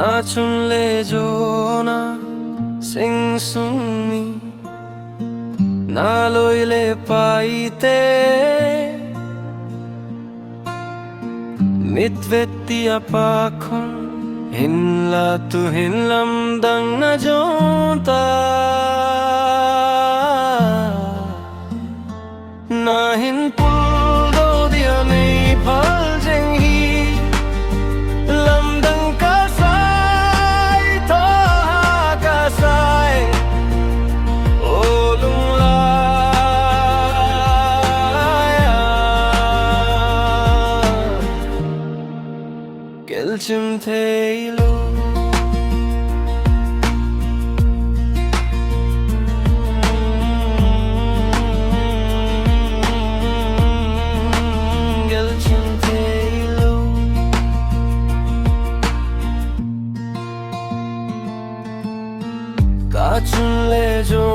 나춘 레조나 생숭미 나로일레 파이테 mitvetia pakon hinla tu hinlam dang na jonta na hin pul do dia nei phal jeng hi lam dang ka sai tho ha ka sai o lung la gelchim theilu Kachun le jo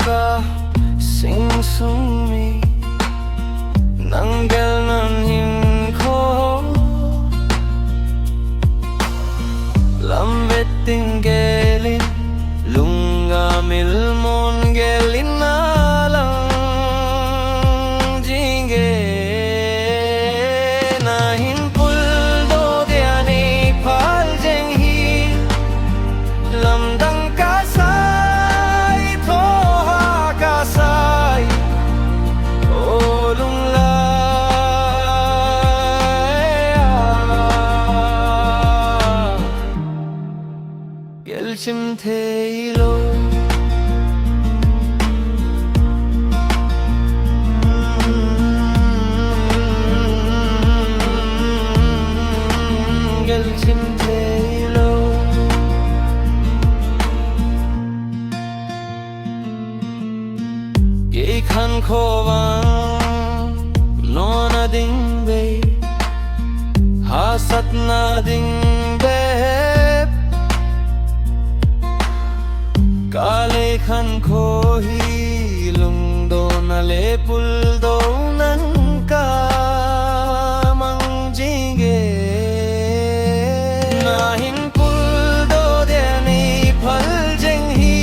ka sing sung mi nanggel nan hin kho lam vet ting gelin lunga mil mon gelin alang jinge na hin pul do dia ni phal jeng hi lam dang ka gelchim theilu gelchim theilu ye khan khowan nona ding be ha sat na ding be काले खन खोही लुंग दो नले पुल दो नंका मंजिंगे नाहिन पुल दो देनी फल जंग ही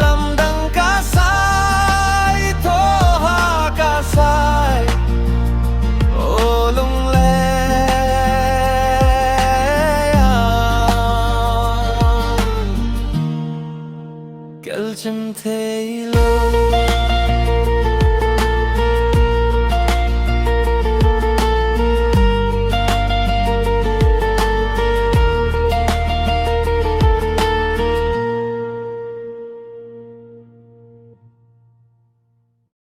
लमदंग का साई थो हा का साई ओ लुंग ले gelchim theilu